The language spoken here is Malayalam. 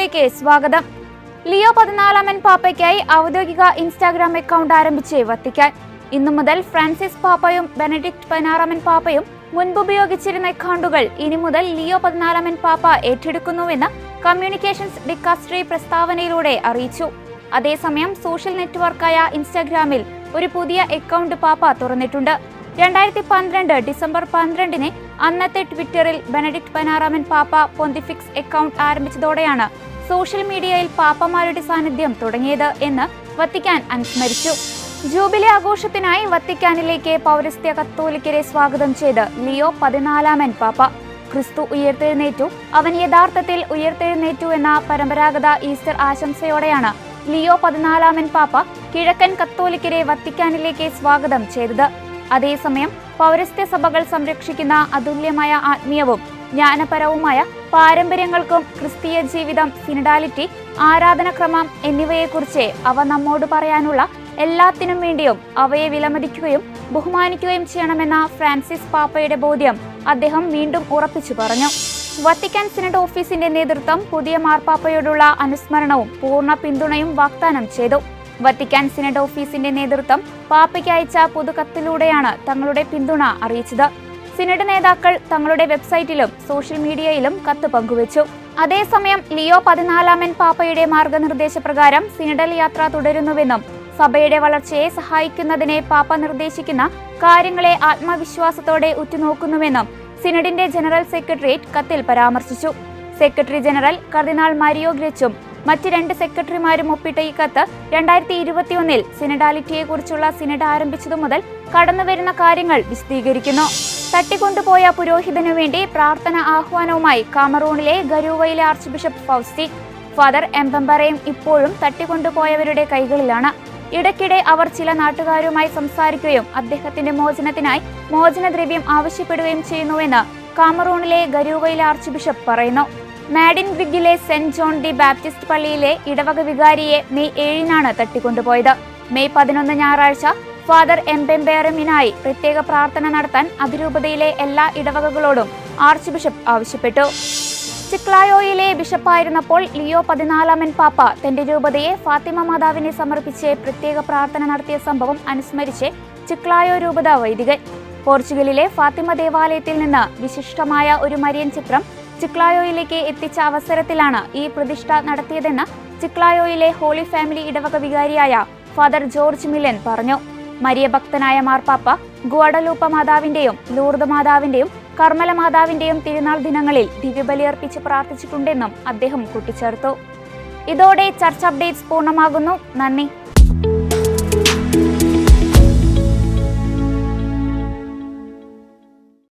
ന്യൂസിലേക്ക് സ്വാഗതം. ലിയോ 14 പാപ്പയ്ക്കായി ഔദ്യോഗിക ഇൻസ്റ്റാഗ്രാം അക്കൗണ്ട് ആരംഭിച്ച് വത്തിക്കാൻ. ഇന്നു മുതൽ ഫ്രാൻസിസ് പാപ്പയും ബെനഡിക്ട് 16 പാപ്പയും മുൻപ് ഉപയോഗിച്ചിരുന്ന അക്കൗണ്ടുകൾ ഇനി മുതൽ ലിയോ 14 പാപ്പ ഏറ്റെടുക്കുന്നുവെന്ന് കമ്മ്യൂണിക്കേഷൻസ് ഡിക്കാസ്ട്രി പ്രസ്താവനയിലൂടെ അറിയിച്ചു. അതേസമയം സോഷ്യൽ നെറ്റ്വർക്കായ ഇൻസ്റ്റാഗ്രാമിൽ ഒരു പുതിയ അക്കൗണ്ട് പാപ്പ തുറന്നിട്ടുണ്ട്. 2012 ഡിസംബർ 12 അന്നത്തെ ട്വിറ്ററിൽ ബെനഡിക്ട് 16 പാപ്പ പൊന്തിഫിക്സ് അക്കൗണ്ട് ആരംഭിച്ചതോടെയാണ് സോഷ്യൽ മീഡിയയിൽ പാപ്പമാരുടെ സാന്നിധ്യം തുടങ്ങിയത് എന്ന് വത്തിക്കാൻ അനുസ്മരിച്ചു. ജൂബിലി ആഘോഷത്തിനായി വത്തിക്കാനിലേക്ക് പൗരസ്ത്യ കത്തോലിക്കരെ സ്വാഗതം ചെയ്ത് ലിയോ 14 പാപ്പ. ക്രിസ്തു ഉയർത്തെഴുന്നേറ്റു, അവൻ യഥാർത്ഥത്തിൽ ഉയർത്തെഴുന്നേറ്റു എന്ന പരമ്പരാഗത ഈസ്റ്റർ ആശംസയോടെയാണ് ലിയോ 14 പാപ്പ കിഴക്കൻ കത്തോലിക്കരെ വത്തിക്കാനിലേക്ക് സ്വാഗതം ചെയ്തത്. അതേസമയം പൗരസ്ത്യ സഭകൾ സംരക്ഷിക്കുന്ന അതുല്യമായ ആത്മീയവും ജ്ഞാനപരവുമായ പാരമ്പര്യങ്ങൾക്കും ക്രിസ്തീയ ജീവിതം, സിനഡാലിറ്റി, ആരാധനക്രമം എന്നിവയെക്കുറിച്ച് അവ നമ്മോട് പറയാനുള്ള എല്ലാത്തിനും വേണ്ടിയും അവയെ വിലമതിക്കുകയും ബഹുമാനിക്കുകയും ചെയ്യണമെന്ന ഫ്രാൻസിസ് പാപ്പയുടെ ബോധ്യം അദ്ദേഹം വീണ്ടും ഉറപ്പിച്ചു പറഞ്ഞു. വത്തിക്കാൻ സിനഡ് ഓഫീസിന്റെ നേതൃത്വം പുതിയ മാർപ്പാപ്പയോടുള്ള അനുസ്മരണവും പൂർണ്ണ പിന്തുണയും വാഗ്ദാനം ചെയ്തു. വത്തിക്കാൻ സിനഡ് ഓഫീസിന്റെ നേതൃത്വം പാപ്പയ്ക്ക് അയച്ച പൊതുകത്തിലൂടെയാണ് തങ്ങളുടെ പിന്തുണ അറിയിച്ചത്. സിനഡ് നേതാക്കൾ തങ്ങളുടെ വെബ്സൈറ്റിലും സോഷ്യൽ മീഡിയയിലും കത്ത് പങ്കുവച്ചു. അതേസമയം ലിയോ 14 പാപ്പയുടെ മാർഗനിർദ്ദേശപ്രകാരം സിനഡൽ യാത്ര തുടരുന്നുവെന്നും സഭയുടെ വളർച്ചയെ സഹായിക്കുന്നതിനെ പാപ്പ നിർദ്ദേശിക്കുന്ന കാര്യങ്ങളെ ആത്മവിശ്വാസത്തോടെ ഉറ്റുനോക്കുന്നുവെന്നും സിനഡിന്റെ ജനറൽ സെക്രട്ടേറിയറ്റ് കത്തിൽ പരാമർശിച്ചു. സെക്രട്ടറി ജനറൽ കർദിനാൾ മാരിയോ ഗ്രച്ചും മറ്റ് 2 സെക്രട്ടറിമാരും ഒപ്പിട്ട ഈ കത്ത് 2021 സിനഡാലിറ്റിയെക്കുറിച്ചുള്ള സിനഡ് ആരംഭിച്ചതു മുതൽ കടന്നുവരുന്ന കാര്യങ്ങൾ വിശദീകരിക്കുന്നു. തട്ടിക്കൊണ്ടുപോയ പുരോഹിതനു വേണ്ടി പ്രാർത്ഥന ആഹ്വാനവുമായി കാമറൂണിലെ ഗരൂവയിലെ ആർച്ച് ബിഷപ്പ് ഫൗസ്റ്റി. ഫാദർ എംബംബറയും ഇപ്പോഴും തട്ടിക്കൊണ്ടുപോയവരുടെ കൈകളിലാണ്. ഇടയ്ക്കിടെ അവർ ചില നാട്ടുകാരുമായി സംസാരിക്കുകയും അദ്ദേഹത്തിന്റെ മോചനത്തിനായി മോചനദ്രവ്യം ആവശ്യപ്പെടുകയും ചെയ്യുന്നുവെന്ന് കാമറൂണിലെ ഗരൂവയിലെ ആർച്ച് ബിഷപ്പ് പറയുന്നു. മാഡിൻ ഗ്രിഗിലെ സെന്റ് ജോൺ ദി ബാപ്റ്റിസ്റ്റ് പള്ളിയിലെ ഇടവക വികാരിയെ മെയ് 7 തട്ടിക്കൊണ്ടുപോയത്. മെയ് 11 ഞായറാഴ്ച ഫാദർ എംബെംബേറമിനായി പ്രത്യേക പ്രാർത്ഥന നടത്താൻ അതിരൂപതയിലെ എല്ലാ ഇടവകകളോടും ആർച്ച് ബിഷപ്പ് ആവശ്യപ്പെട്ടു. ചിക്ലായോയിലെ ബിഷപ്പായിരുന്നപ്പോൾ ലിയോ 14 പാപ്പ തന്റെ രൂപതയെ ഫാത്തിമ മാതാവിനെ സമർപ്പിച്ച് പ്രത്യേക പ്രാർത്ഥന നടത്തിയ സംഭവം അനുസ്മരിച്ച് ചിക്ലായോ രൂപത വൈദികൻ. പോർച്ചുഗലിലെ ഫാത്തിമ ദേവാലയത്തിൽ നിന്ന് വിശിഷ്ടമായ ഒരു മരിയൻ ചിത്രം ചിക്ലായോയിലേക്ക് എത്തിച്ച അവസരത്തിലാണ് ഈ പ്രതിഷ്ഠ നടത്തിയതെന്ന് ചിക്ലായോയിലെ ഹോളി ഫാമിലി ഇടവക വികാരിയായ ഫാദർ ജോർജ് മില്ലൻ പറഞ്ഞു. മരിയ ഭക്തനായ മാർപ്പാപ്പ ഗുവഡലൂപ്പ മാതാവിന്റെയും ലൂർദ് മാതാവിന്റെയും കർമ്മല മാതാവിന്റെയും തിരുനാൾ ദിനങ്ങളിൽ ദിവ്യബലിയർപ്പിച്ച് പ്രാർത്ഥിച്ചിട്ടുണ്ടെന്നും അദ്ദേഹം കൂട്ടിച്ചേർത്തു. ഇതോടെ ചർച്ച് അപ്ഡേറ്റ്സ് പൂർണ്ണമാകുന്നു. നന്ദി.